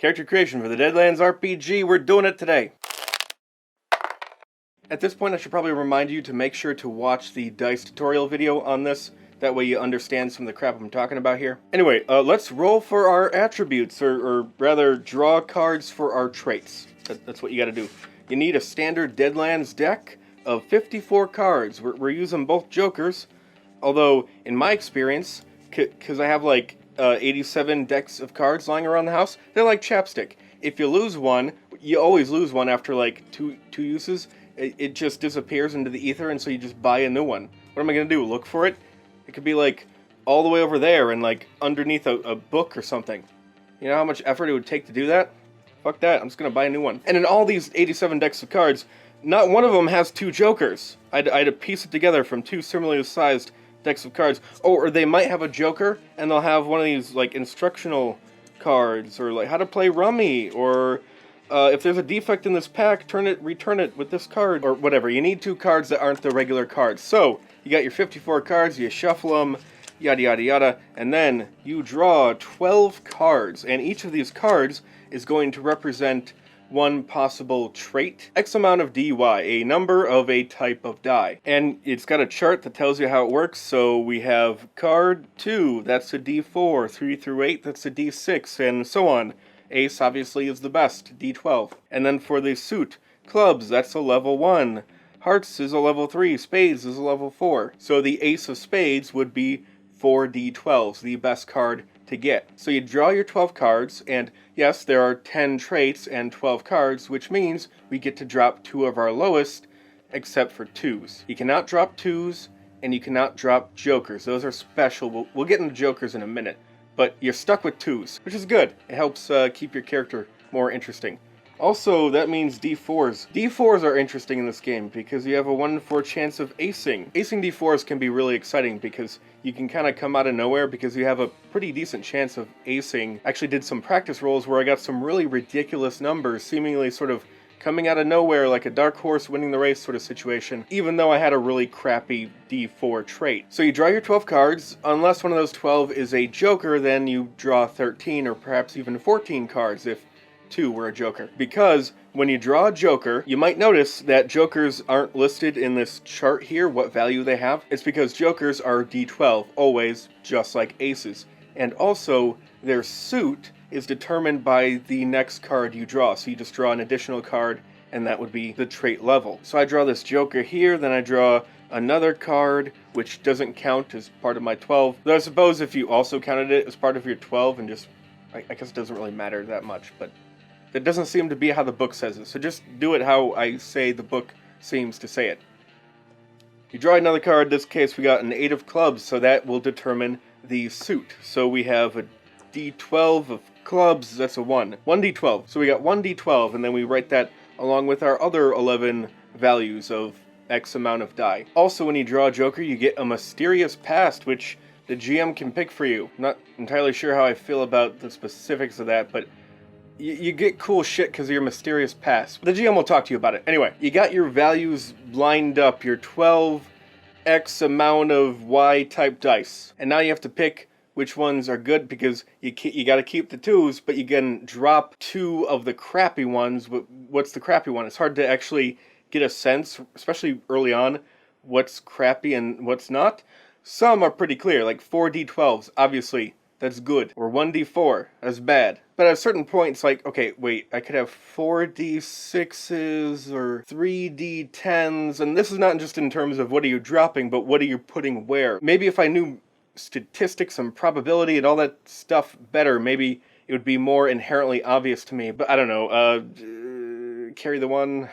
Character creation for the Deadlands RPG. We're doing it today. At this point, I should probably remind you to make sure to watch the dice tutorial video on this. That way you understand some of the crap I'm talking about here. Anyway, let's roll for our attributes, or rather, draw cards for our traits. That's what you gotta do. You need a standard Deadlands deck of 54 cards. We're using both jokers, although, in my experience, because I have like 87 decks of cards lying around the house, they're like chapstick. If you lose one, you always lose one after like two uses. It just disappears into the ether, and so you just buy a new one. What am I going to do, look for it? It could be like all the way over there and like underneath a book or something. You know how much effort it would take to do that? Fuck that, I'm just going to buy a new one. And in all these 87 decks of cards, not one of them has two jokers. I had to piece it together from two similarly sized decks of cards. Oh, or they might have a joker, and they'll have one of these like instructional cards, or like how to play rummy, or if there's a defect in this pack, return it with this card, or whatever. You need two cards that aren't the regular cards. So, you got your 54 cards, you shuffle them, yada yada yada, and then you draw 12 cards, and each of these cards is going to represent one possible trait, X amount of dy, a number of a type of die. And it's got a chart that tells you how it works, so we have card 2, that's a d4, 3 through 8, that's a d6, and so on. Ace obviously is the best, d12. And then for the suit, clubs, that's a level 1. Hearts is a level 3, spades is a level 4. So the ace of spades would be 4d12s, the best card to get. So you draw your 12 cards, and yes, there are 10 traits and 12 cards, which means we get to drop 2 of our lowest, except for 2s. You cannot drop 2s, and you cannot drop jokers. Those are special. We'll get into jokers in a minute. But you're stuck with 2s, which is good. It helps keep your character more interesting. Also, that means d4s. d4s are interesting in this game because you have a 1 in 4 chance of acing. Acing d4s can be really exciting because you can kind of come out of nowhere because you have a pretty decent chance of acing. I actually did some practice rolls where I got some really ridiculous numbers, seemingly sort of coming out of nowhere like a dark horse winning the race sort of situation, even though I had a really crappy d4 trait. So you draw your 12 cards. Unless one of those 12 is a joker, then you draw 13 or perhaps even 14 cards if 2 were a joker. Because when you draw a joker, you might notice that jokers aren't listed in this chart here, what value they have. It's because jokers are d12, always, just like aces. And also, their suit is determined by the next card you draw. So you just draw an additional card, and that would be the trait level. So I draw this joker here, then I draw another card, which doesn't count as part of my 12. Though I suppose if you also counted it as part of your 12, and just, I guess it doesn't really matter that much, but that doesn't seem to be how the book says it. So just do it how I say the book seems to say it. You draw another card. In this case, we got an 8 of clubs, so that will determine the suit. So we have a d12 of clubs, that's a 1. 1d12. So we got 1d12, and then we write that along with our other 11 values of X amount of die. Also, when you draw a joker, you get a mysterious past, which the GM can pick for you. I'm not entirely sure how I feel about the specifics of that, but you get cool shit because of your mysterious past. The GM will talk to you about it. Anyway, you got your values lined up, your 12 X amount of Y type dice. And now you have to pick which ones are good, because you got to keep the 2s, but you can drop 2 of the crappy ones. What's the crappy one? It's hard to actually get a sense, especially early on, what's crappy and what's not. Some are pretty clear, like 4d12s, obviously, that's good. Or 1d4, that's bad. But at a certain point, it's like, okay, wait, I could have 4d6s or 3d10s, and this is not just in terms of what are you dropping, but what are you putting where. Maybe if I knew statistics and probability and all that stuff better, maybe it would be more inherently obvious to me. But I don't know, carry the 1.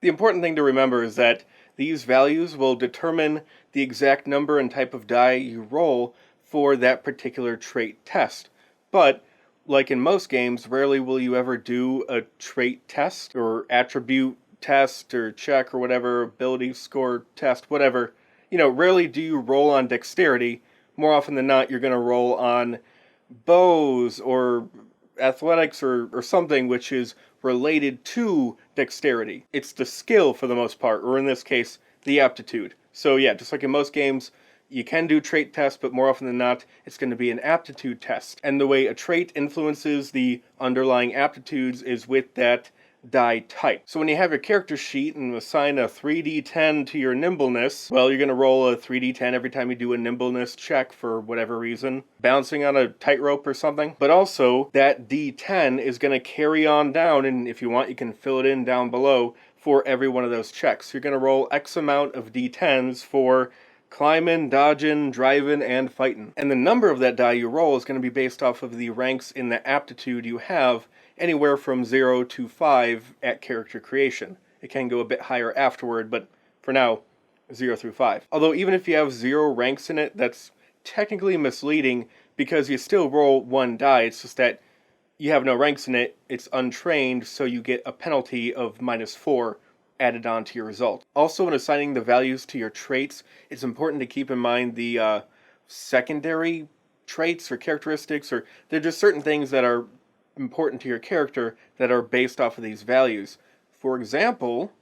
The important thing to remember is that these values will determine the exact number and type of die you roll for that particular trait test. But, like in most games, rarely will you ever do a trait test, or attribute test, or check, or whatever, ability score test, whatever. You know, rarely do you roll on dexterity. More often than not, you're going to roll on bows or athletics or something which is related to dexterity. It's the skill for the most part, or in this case, the aptitude. So yeah, just like in most games, You can do trait tests, but more often than not, it's going to be an aptitude test. And the way a trait influences the underlying aptitudes is with that die type. So when you have your character sheet and assign a 3d10 to your nimbleness, well, you're going to roll a 3d10 every time you do a nimbleness check for whatever reason, bouncing on a tightrope or something. But also, that d10 is going to carry on down, and if you want, you can fill it in down below for every one of those checks. You're going to roll X amount of d10s for climbing, dodging, driving, and fighting. And the number of that die you roll is going to be based off of the ranks in the aptitude you have, anywhere from 0 to 5 at character creation. It can go a bit higher afterward, but for now, 0 through 5. Although even if you have 0 ranks in it, that's technically misleading because you still roll 1 die. It's just that you have no ranks in it, it's untrained, so you get a penalty of -4 added on to your result. Also, when assigning the values to your traits, it's important to keep in mind the secondary traits or characteristics, or they're just certain things that are important to your character that are based off of these values. For example,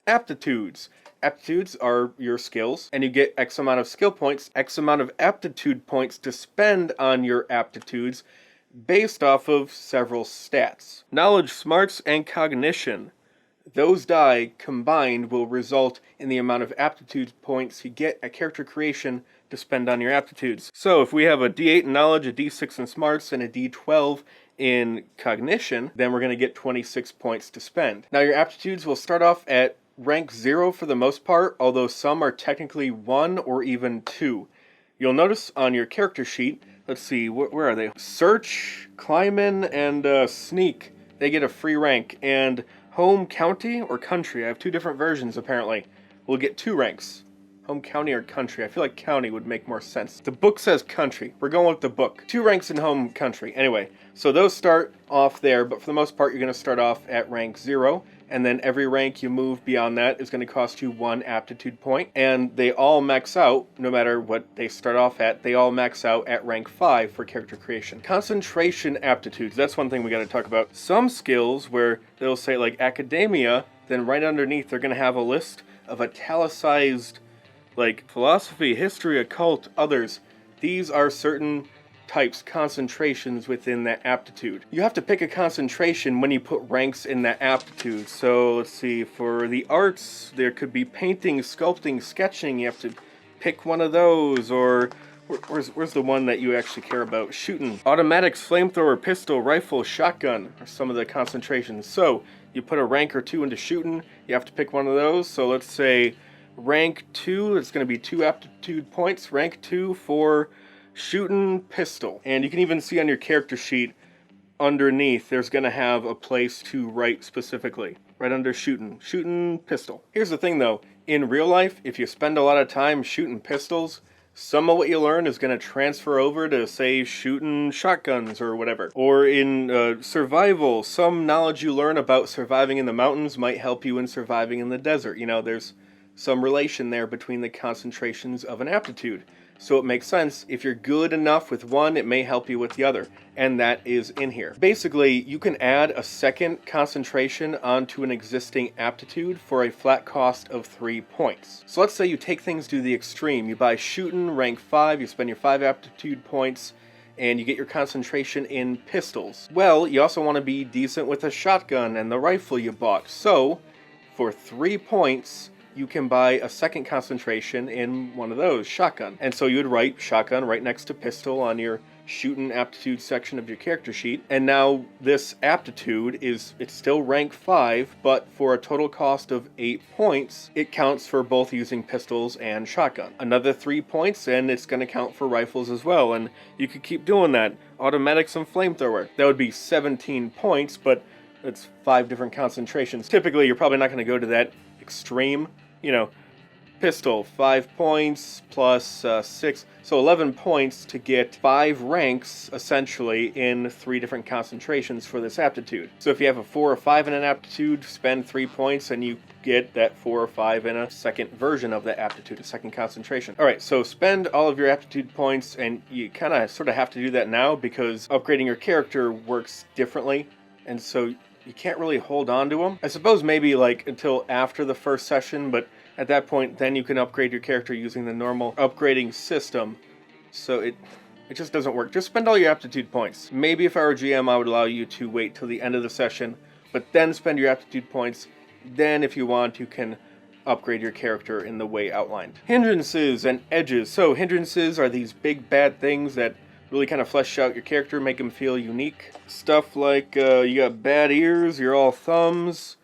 aptitudes. Aptitudes are your skills, and you get X amount of skill points, X amount of aptitude points to spend on your aptitudes based off of several stats. Knowledge, smarts, and cognition. Those die combined will result in the amount of aptitude points you get at character creation to spend on your aptitudes. So if we have a D8 in knowledge, a D6 in smarts, and a D12 in cognition, then we're going to get 26 points to spend. Now your aptitudes will start off at rank 0 for the most part, although some are technically 1 or even 2. You'll notice on your character sheet, let's see, where are they? Search, Climbin, and Sneak, they get a free rank, and Home County or Country, I have 2 different versions apparently, will get 2 ranks. Home County or Country. I feel like County would make more sense. The book says Country. We're going with the book. 2 ranks in Home Country. Anyway, so those start off there, but for the most part, you're going to start off at rank 0, and then every rank you move beyond that is going to cost you 1 aptitude point, and they all max out, no matter what they start off at, they all max out at rank 5 for character creation. Concentration aptitudes, that's one thing we got to talk about. Some skills where they'll say like academia, then right underneath they're going to have a list of italicized like philosophy, history, occult, others. These are certain types, concentrations within that aptitude. You have to pick a concentration when you put ranks in that aptitude. So let's see, for the arts, there could be painting, sculpting, sketching. You have to pick one of those, or where's the one that you actually care about? Shooting. Automatics, flamethrower, pistol, rifle, shotgun are some of the concentrations. So you put a rank or 2 into shooting, you have to pick one of those. So let's say rank 2, it's going to be 2 aptitude points. Rank 2 for shooting pistol. And you can even see on your character sheet underneath, there's going to have a place to write specifically. Right under shooting pistol. Here's the thing though, in real life, if you spend a lot of time shooting pistols, some of what you learn is going to transfer over to, say, shooting shotguns or whatever. Or in survival, some knowledge you learn about surviving in the mountains might help you in surviving in the desert. You know, there's some relation there between the concentrations of an aptitude. So it makes sense, if you're good enough with one, it may help you with the other. And that is in here. Basically, you can add a second concentration onto an existing aptitude for a flat cost of 3 points. So let's say you take things to the extreme. You buy shooting, rank 5, you spend your 5 aptitude points, and you get your concentration in pistols. Well, you also want to be decent with a shotgun and the rifle you bought. So, for 3 points, you can buy a second concentration in one of those, shotgun. And so you would write shotgun right next to pistol on your shooting aptitude section of your character sheet. And now this aptitude it's still rank 5, but for a total cost of 8 points, it counts for both using pistols and shotgun. Another 3 points, and it's going to count for rifles as well. And you could keep doing that. Automatics and flamethrower. That would be 17 points, but it's 5 different concentrations. Typically, you're probably not going to go to that extreme. You know, pistol, 5 points plus 6, so 11 points to get 5 ranks, essentially, in 3 different concentrations for this aptitude. So if you have a 4 or 5 in an aptitude, spend 3 points, and you get that 4 or 5 in a second version of that aptitude, a second concentration. Alright, so spend all of your aptitude points, and you kind of sort of have to do that now, because upgrading your character works differently, and so you can't really hold on to them. I suppose maybe like until after the first session, but At that point, then you can upgrade your character using the normal upgrading system. So it just doesn't work. Just spend all your aptitude points. Maybe if I were GM, I would allow you to wait till the end of the session, but then spend your aptitude points. Then, if you want, you can upgrade your character in the way outlined. Hindrances and edges. So hindrances are these big bad things that really kind of flesh out your character, make them feel unique. Stuff like you got bad ears, you're all thumbs,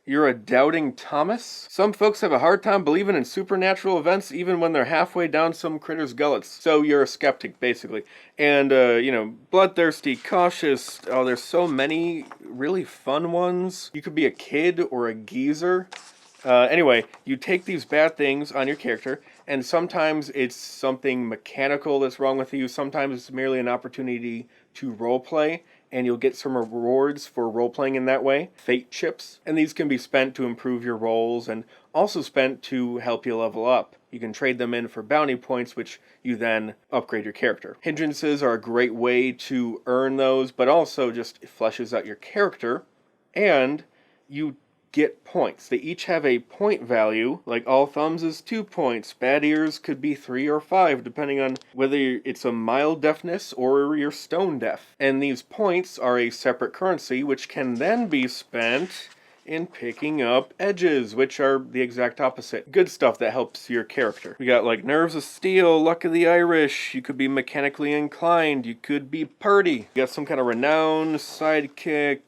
you're a doubting Thomas. Some folks have a hard time believing in supernatural events even when they're halfway down some critter's gullets. So you're a skeptic, basically. And, bloodthirsty, cautious. Oh, there's so many really fun ones. You could be a kid or a geezer. Anyway, you take these bad things on your character, and sometimes it's something mechanical that's wrong with you. Sometimes it's merely an opportunity to roleplay, and you'll get some rewards for role-playing in that way. Fate chips. And these can be spent to improve your rolls, and also spent to help you level up. You can trade them in for bounty points, which you then upgrade your character. Hindrances are a great way to earn those, but also just fleshes out your character, and you get points. They each have a point value, like all thumbs is 2 points. Bad ears could be 3 or 5, depending on whether it's a mild deafness or you're stone deaf. And these points are a separate currency, which can then be spent in picking up edges, which are the exact opposite. Good stuff that helps your character. We got like nerves of steel, luck of the Irish, you could be mechanically inclined, you could be purdy. You got some kind of renown, sidekick.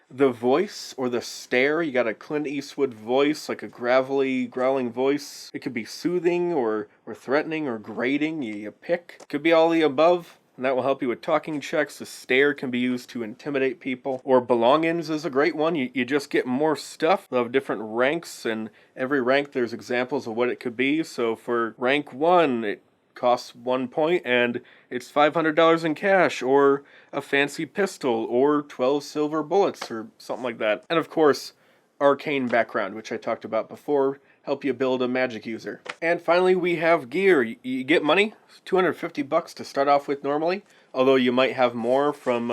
The voice, or the stare, you got a Clint Eastwood voice, like a gravelly, growling voice. It could be soothing, or threatening, or grating, you pick. Could be all the above, and that will help you with talking checks. The stare can be used to intimidate people. Or belongings is a great one. You just get more stuff. They'll have different ranks, and every rank there's examples of what it could be. So for rank 1, it costs 1 point, and it's $500 in cash, or a fancy pistol, or 12 silver bullets, or something like that. And of course, arcane background, which I talked about before, help you build a magic user. And finally, we have gear. You get money, $250 to start off with normally, although you might have more from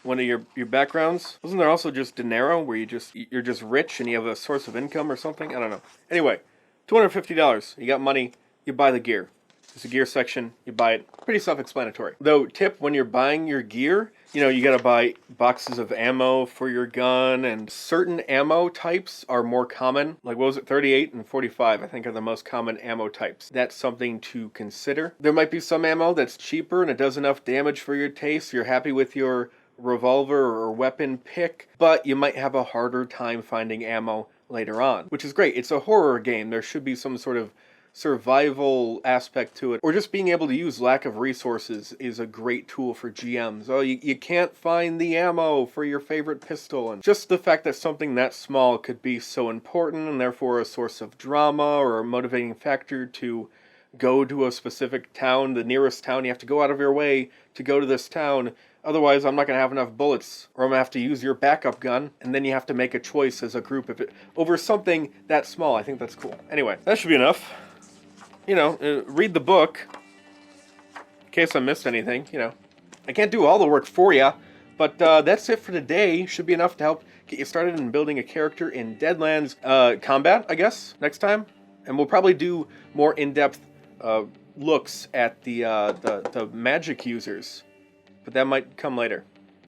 one of your backgrounds. Wasn't there also just dinero, where you're just rich and you have a source of income or something? I don't know. Anyway, $250. You got money, you buy the gear. There's a gear section, you buy it. Pretty self-explanatory. Though, tip, when you're buying your gear, you gotta buy boxes of ammo for your gun, and certain ammo types are more common. Like, what was it, 38 and 45, I think, are the most common ammo types. That's something to consider. There might be some ammo that's cheaper and it does enough damage for your taste. You're happy with your revolver or weapon pick, but you might have a harder time finding ammo later on, which is great. It's a horror game. There should be some sort of survival aspect to it, or just being able to use lack of resources is a great tool for GMs. Oh, you can't find the ammo for your favorite pistol, and just the fact that something that small could be so important, and therefore a source of drama or a motivating factor to go to a specific town, the nearest town. You have to go out of your way to go to this town, otherwise I'm not going to have enough bullets, or I'm going to have to use your backup gun, and then you have to make a choice as a group over something that small. I think that's cool. Anyway, that should be enough. Read the book, in case I missed anything, I can't do all the work for you, but that's it for today. Should be enough to help get you started in building a character in Deadlands combat, I guess, next time. And we'll probably do more in-depth looks at the magic users, but that might come later.